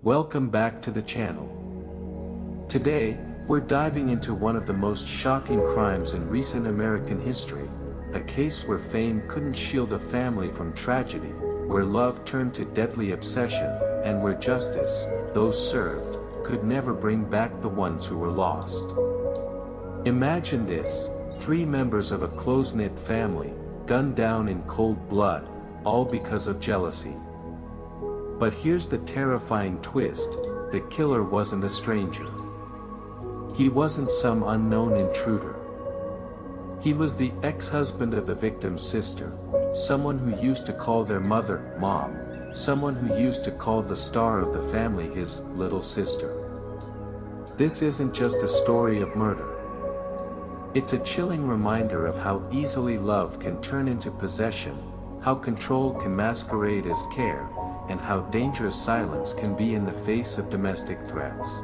Welcome back to the channel. Today, we're diving into one of the most shocking crimes in recent American history, a case where fame couldn't shield a family from tragedy, where love turned to deadly obsession, and where justice, those served, could never bring back the ones who were lost. Imagine this: 3 members of a close-knit family, gunned down in cold blood, all because of jealousy. But here's the terrifying twist: the killer wasn't a stranger. He wasn't some unknown intruder. He was the ex-husband of the victim's sister, someone who used to call their mother, Mom, someone who used to call the star of the family his little sister. This isn't just a story of murder. It's a chilling reminder of how easily love can turn into possession, how control can masquerade as care, and how dangerous silence can be in the face of domestic threats.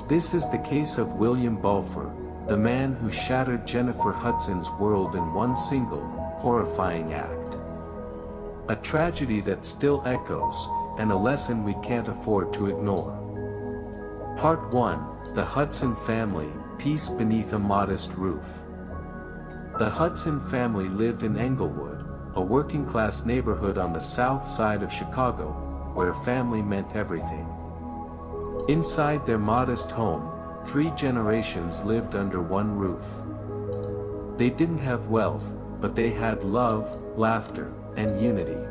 This is the case of William Balfour, the man who shattered Jennifer Hudson's world in one single, horrifying act. A tragedy that still echoes, and a lesson we can't afford to ignore. Part 1: The Hudson Family, Peace Beneath a Modest Roof. The Hudson family lived in Englewood, a working-class neighborhood on the south side of Chicago, where family meant everything. Inside their modest home, 3 generations lived under one roof. They didn't have wealth, but they had love, laughter, and unity.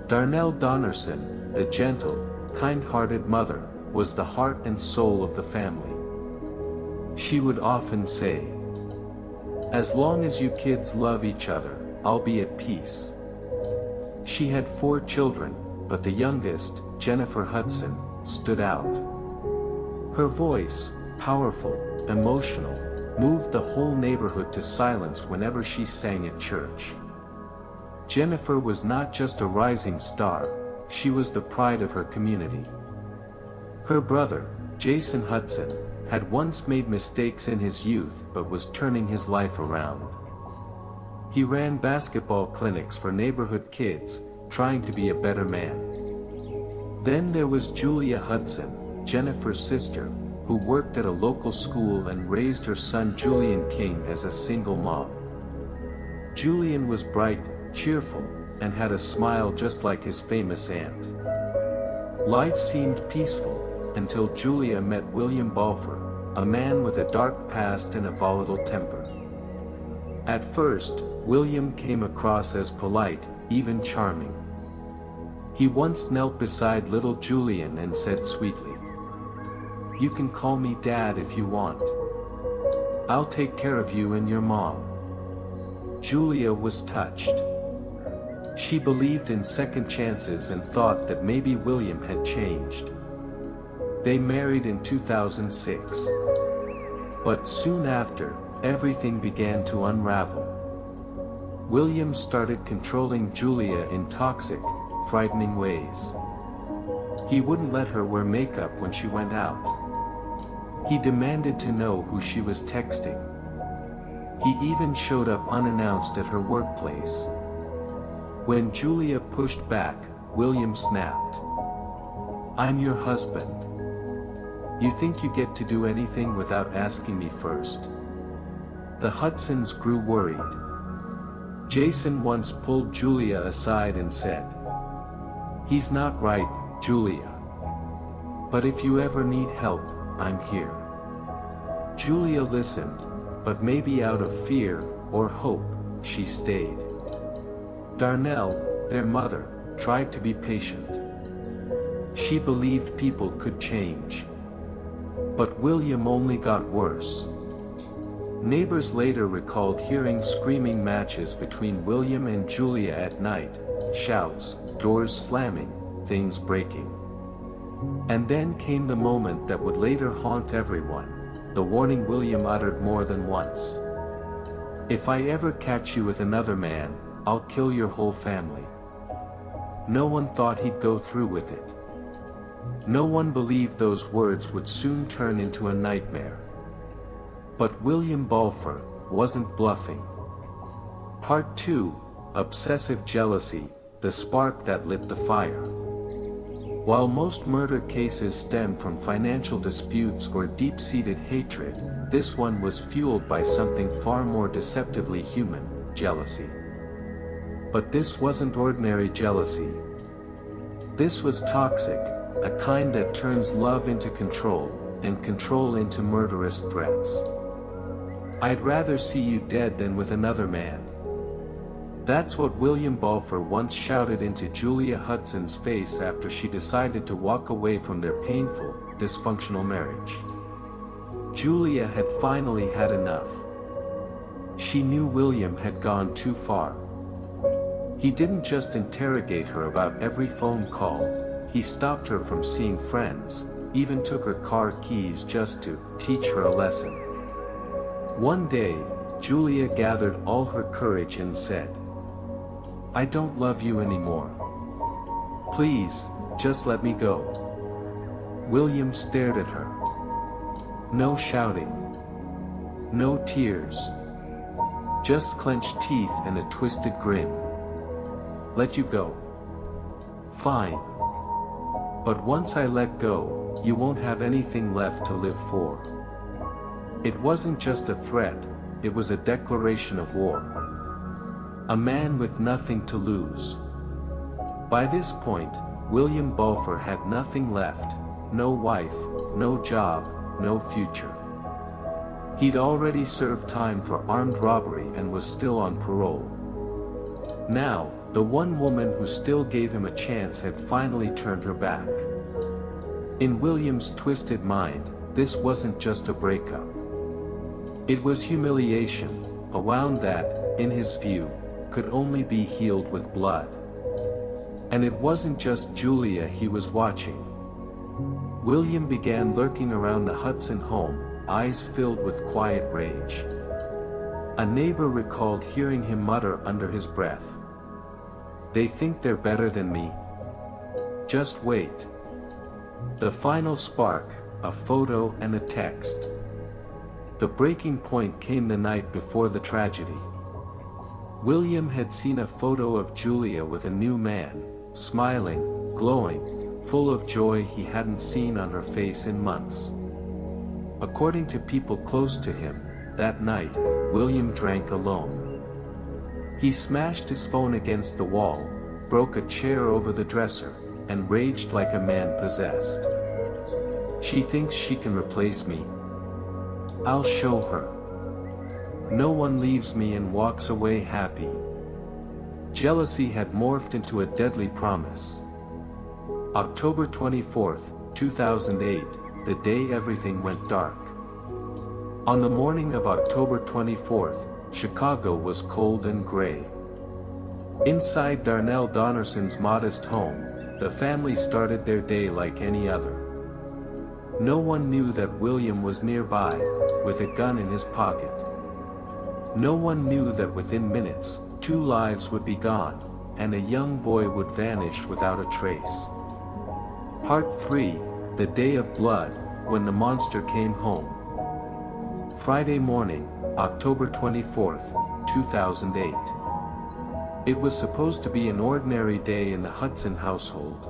Darnell Donnerson, the gentle, kind-hearted mother, was the heart and soul of the family. She would often say, "As long as you kids love each other, I'll be at peace." She had 4 children, but the youngest, Jennifer Hudson, stood out. Her voice, powerful, emotional, moved the whole neighborhood to silence whenever she sang at church. Jennifer was not just a rising star, she was the pride of her community. Her brother, Jason Hudson, had once made mistakes in his youth but was turning his life around. He ran basketball clinics for neighborhood kids, trying to be a better man. Then there was Julia Hudson, Jennifer's sister, who worked at a local school and raised her son Julian King as a single mom. Julian was bright, cheerful, and had a smile just like his famous aunt. Life seemed peaceful, until Julia met William Balfour, a man with a dark past and a volatile temper. At first, William came across as polite, even charming. He once knelt beside little Julian and said sweetly, "You can call me Dad if you want. I'll take care of you and your mom." Julia was touched. She believed in second chances and thought that maybe William had changed. They married in 2006. But soon after, everything began to unravel. William started controlling Julia in toxic, frightening ways. He wouldn't let her wear makeup when she went out. He demanded to know who she was texting. He even showed up unannounced at her workplace. When Julia pushed back, William snapped, "I'm your husband. You think you get to do anything without asking me first?" The Hudsons grew worried. Jason once pulled Julia aside and said, "He's not right, Julia. But if you ever need help, I'm here." Julia listened, but maybe out of fear, or hope, she stayed. Darnell, their mother, tried to be patient. She believed people could change. But William only got worse. Neighbors later recalled hearing screaming matches between William and Julia at night, shouts, doors slamming, things breaking. And then came the moment that would later haunt everyone, the warning William uttered more than once. "If I ever catch you with another man, I'll kill your whole family." No one thought he'd go through with it. No one believed those words would soon turn into a nightmare. But William Balfour wasn't bluffing. Part 2: Obsessive Jealousy, the spark that lit the fire. While most murder cases stem from financial disputes or deep-seated hatred, this one was fueled by something far more deceptively human: jealousy. But this wasn't ordinary jealousy. This was toxic, a kind that turns love into control, and control into murderous threats. "I'd rather see you dead than with another man." That's what William Balfour once shouted into Julia Hudson's face after she decided to walk away from their painful, dysfunctional marriage. Julia had finally had enough. She knew William had gone too far. He didn't just interrogate her about every phone call, he stopped her from seeing friends, even took her car keys just to teach her a lesson. One day, Julia gathered all her courage and said, "I don't love you anymore. Please, just let me go." William stared at her. No shouting. No tears. Just clenched teeth and a twisted grin. "Let you go? Fine. But once I let go, you won't have anything left to live for." It wasn't just a threat, it was a declaration of war. A man with nothing to lose. By this point, William Balfour had nothing left: no wife, no job, no future. He'd already served time for armed robbery and was still on parole. Now, the one woman who still gave him a chance had finally turned her back. In William's twisted mind, this wasn't just a breakup. It was humiliation, a wound that, in his view, could only be healed with blood. And it wasn't just Julia he was watching. William began lurking around the Hudson home, eyes filled with quiet rage. A neighbor recalled hearing him mutter under his breath, "They think they're better than me. Just wait." The final spark, a photo and a text. The breaking point came the night before the tragedy. William had seen a photo of Julia with a new man, smiling, glowing, full of joy he hadn't seen on her face in months. According to people close to him, that night, William drank alone. He smashed his phone against the wall, broke a chair over the dresser, and raged like a man possessed. "She thinks she can replace me. I'll show her. No one leaves me and walks away happy." Jealousy had morphed into a deadly promise. October 24, 2008, the day everything went dark. On the morning of October 24th, Chicago was cold and gray. Inside Darnell Donnerson's modest home, the family started their day like any other. No one knew that William was nearby, with a gun in his pocket. No one knew that within minutes, 2 lives would be gone, and a young boy would vanish without a trace. Part 3, The Day of Blood, When the Monster Came Home. Friday morning, October 24, 2008. It was supposed to be an ordinary day in the Hudson household.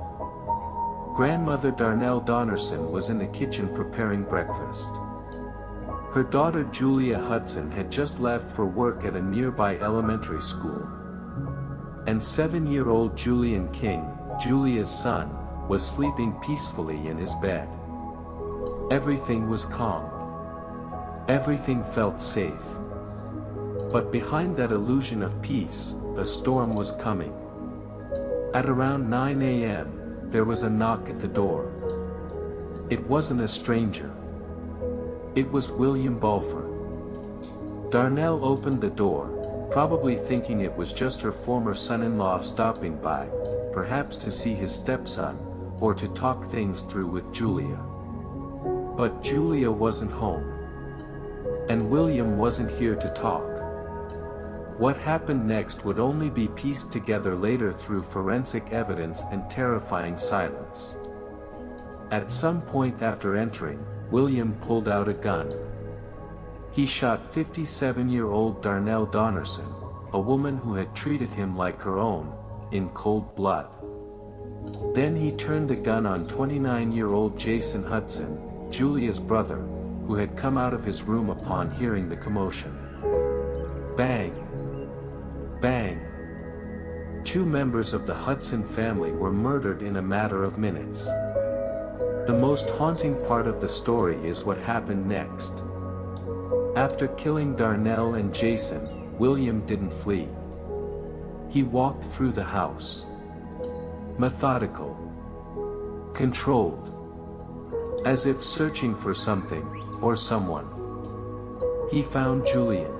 Grandmother Darnell Donnerson was in the kitchen preparing breakfast. Her daughter Julia Hudson had just left for work at a nearby elementary school. And 7-year-old Julian King, Julia's son, was sleeping peacefully in his bed. Everything was calm. Everything felt safe. But behind that illusion of peace, a storm was coming. At around 9 a.m., there was a knock at the door. It wasn't a stranger. It was William Balfour. Darnell opened the door, probably thinking it was just her former son-in-law stopping by, perhaps to see his stepson, or to talk things through with Julia. But Julia wasn't home. And William wasn't here to talk. What happened next would only be pieced together later through forensic evidence and terrifying silence. At some point after entering, William pulled out a gun. He shot 57-year-old Darnell Donnerson, a woman who had treated him like her own, in cold blood. Then he turned the gun on 29-year-old Jason Hudson, Julia's brother, who had come out of his room upon hearing the commotion. Bang! Bang! 2 members of the Hudson family were murdered in a matter of minutes. The most haunting part of the story is what happened next. After killing Darnell and Jason, William didn't flee. He walked through the house. Methodical. Controlled. As if searching for something, or someone. He found Julian.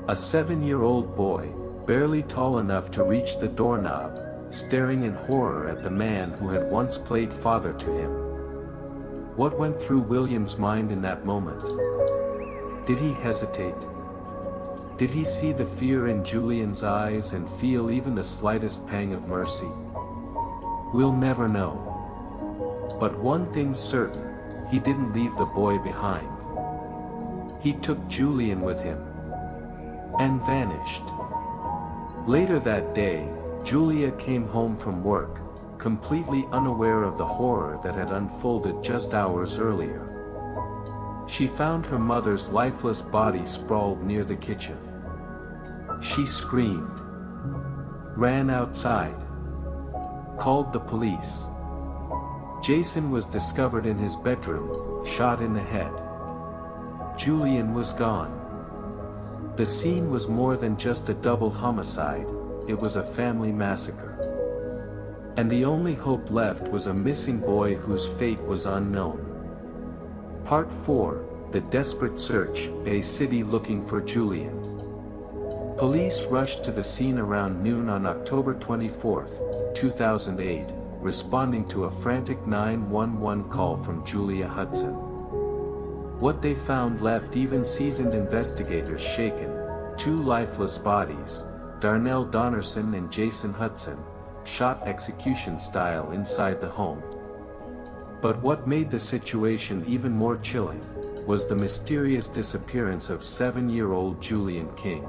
A 7-year-old boy, barely tall enough to reach the doorknob, staring in horror at the man who had once played father to him. What went through William's mind in that moment? Did he hesitate? Did he see the fear in Julian's eyes and feel even the slightest pang of mercy? We'll never know. But one thing's certain, he didn't leave the boy behind. He took Julian with him. And vanished. Later that day, Julia came home from work, completely unaware of the horror that had unfolded just hours earlier. She found her mother's lifeless body sprawled near the kitchen. She screamed, ran outside, called the police. Jason was discovered in his bedroom, shot in the head. Julian was gone. The scene was more than just a double homicide, it was a family massacre. And the only hope left was a missing boy whose fate was unknown. Part 4, The Desperate Search, a city looking for Julian. Police rushed to the scene around noon on October 24, 2008, responding to a frantic 911 call from Julia Hudson. What they found left even seasoned investigators shaken: 2 lifeless bodies, Darnell Donnerson and Jason Hudson, shot execution style inside the home. But what made the situation even more chilling was the mysterious disappearance of 7-year-old Julian King.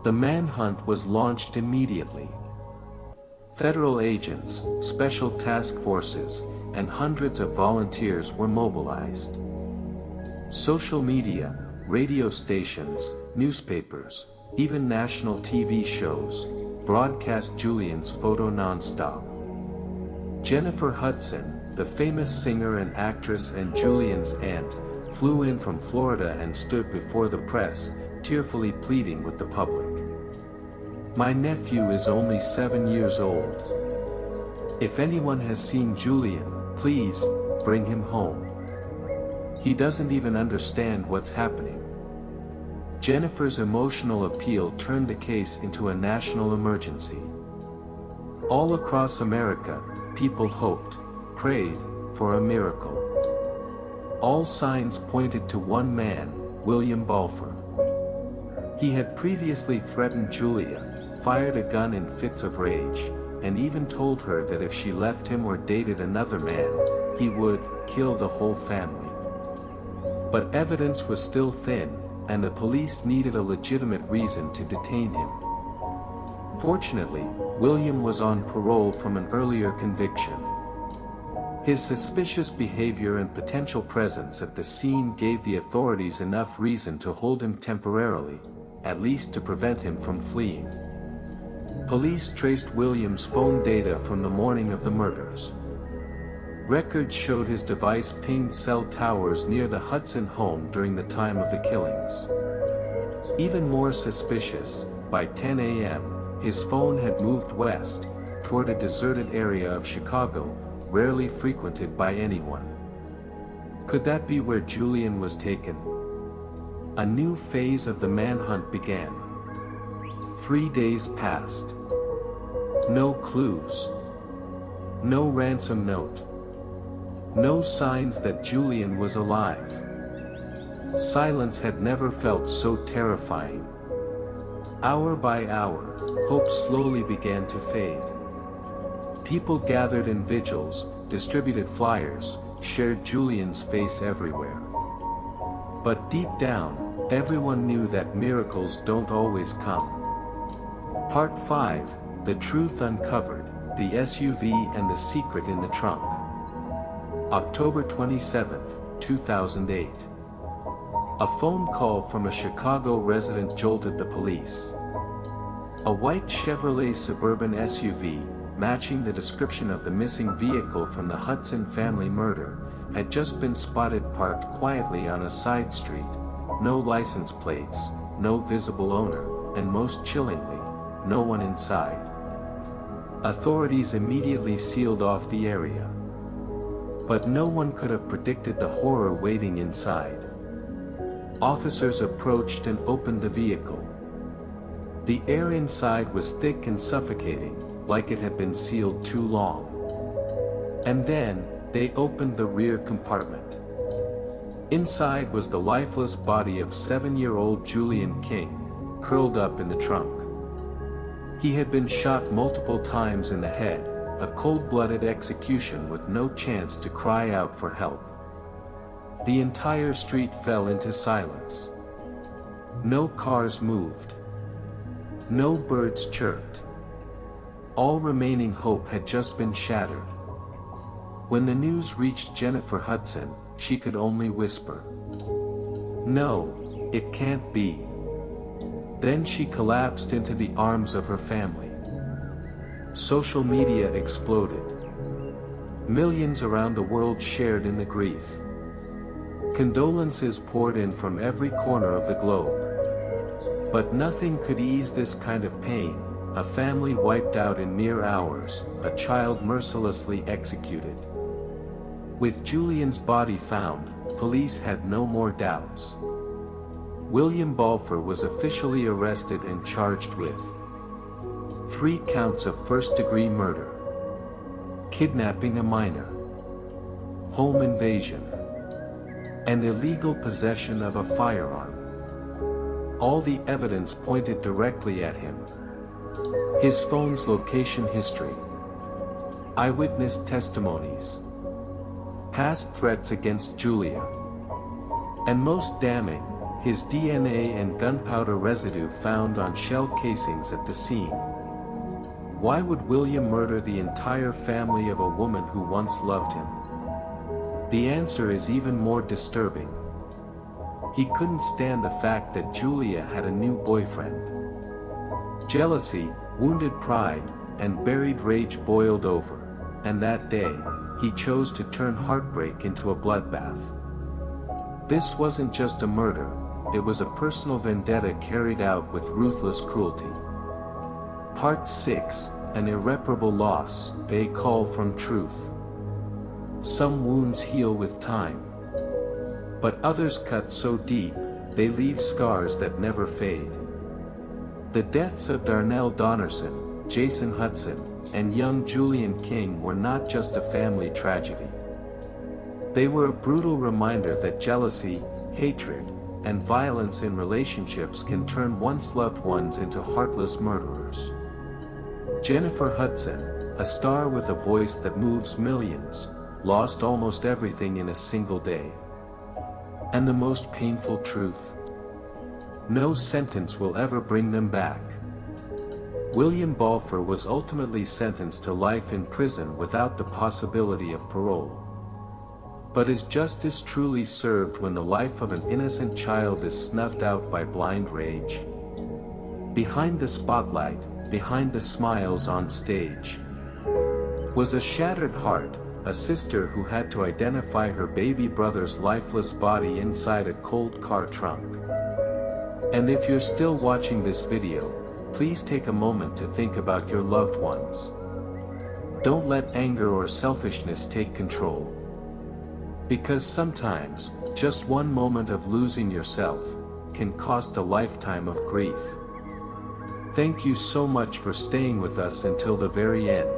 The manhunt was launched immediately. Federal agents, special task forces, and hundreds of volunteers were mobilized. Social media, radio stations, newspapers, even national TV shows, broadcast Julian's photo non-stop. Jennifer Hudson, the famous singer and actress and Julian's aunt, flew in from Florida and stood before the press, tearfully pleading with the public. "My nephew is only 7 years old. If anyone has seen Julian, please, bring him home. He doesn't even understand what's happening." Jennifer's emotional appeal turned the case into a national emergency. All across America, people hoped, prayed, for a miracle. All signs pointed to one man, William Balfour. He had previously threatened Julia, fired a gun in fits of rage, and even told her that if she left him or dated another man, he would kill the whole family. But evidence was still thin, and the police needed a legitimate reason to detain him. Fortunately, William was on parole from an earlier conviction. His suspicious behavior and potential presence at the scene gave the authorities enough reason to hold him temporarily, at least to prevent him from fleeing. Police traced William's phone data from the morning of the murders. Records showed his device pinged cell towers near the Hudson home during the time of the killings. Even more suspicious, by 10 a.m., his phone had moved west, toward a deserted area of Chicago, rarely frequented by anyone. Could that be where Julian was taken? A new phase of the manhunt began. 3 days passed. No clues. No ransom note. No signs that Julian was alive. Silence had never felt so terrifying. Hour by hour, hope slowly began to fade. People gathered in vigils, distributed flyers, shared Julian's face everywhere. But deep down, everyone knew that miracles don't always come. Part 5, The Truth Uncovered, The SUV and the Secret in the Trunk. October 27, 2008. A phone call from a Chicago resident jolted the police. A white Chevrolet Suburban SUV, matching the description of the missing vehicle from the Hudson family murder, had just been spotted parked quietly on a side street. No license plates, no visible owner, and most chillingly, no one inside. Authorities immediately sealed off the area. But no one could have predicted the horror waiting inside. Officers approached and opened the vehicle. The air inside was thick and suffocating, like it had been sealed too long. And then, they opened the rear compartment. Inside was the lifeless body of 7-year-old Julian King, curled up in the trunk. He had been shot multiple times in the head, a cold-blooded execution with no chance to cry out for help. The entire street fell into silence. No cars moved. No birds chirped. All remaining hope had just been shattered. When the news reached Jennifer Hudson, she could only whisper, "No, it can't be." Then she collapsed into the arms of her family. Social media exploded. Millions around the world shared in the grief. Condolences poured in from every corner of the globe. But nothing could ease this kind of pain, a family wiped out in mere hours, a child mercilessly executed. With Julian's body found, police had no more doubts. William Balfour was officially arrested and charged with 3 counts of first-degree murder, kidnapping a minor, home invasion, and illegal possession of a firearm. All the evidence pointed directly at him. His phone's location history, eyewitness testimonies, past threats against Julia, and most damning, his DNA and gunpowder residue found on shell casings at the scene. Why would William murder the entire family of a woman who once loved him? The answer is even more disturbing. He couldn't stand the fact that Julia had a new boyfriend. Jealousy, wounded pride, and buried rage boiled over, and that day, he chose to turn heartbreak into a bloodbath. This wasn't just a murder, it was a personal vendetta carried out with ruthless cruelty. Part 6, An Irreparable Loss, a call from truth. Some wounds heal with time. But others cut so deep, they leave scars that never fade. The deaths of Darnell Donnerson, Jason Hudson, and young Julian King were not just a family tragedy. They were a brutal reminder that jealousy, hatred, and violence in relationships can turn once loved ones into heartless murderers. Jennifer Hudson, a star with a voice that moves millions, lost almost everything in a single day. And the most painful truth: no sentence will ever bring them back. William Balfour was ultimately sentenced to life in prison without the possibility of parole. But is justice truly served when the life of an innocent child is snuffed out by blind rage? Behind the spotlight, behind the smiles on stage, was a shattered heart, a sister who had to identify her baby brother's lifeless body inside a cold car trunk. And if you're still watching this video, please take a moment to think about your loved ones. Don't let anger or selfishness take control. Because sometimes, just one moment of losing yourself can cost a lifetime of grief. Thank you so much for staying with us until the very end.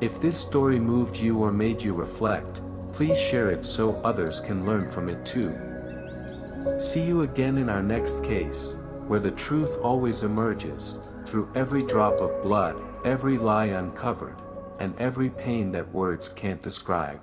If this story moved you or made you reflect, please share it so others can learn from it too. See you again in our next case, where the truth always emerges, through every drop of blood, every lie uncovered, and every pain that words can't describe.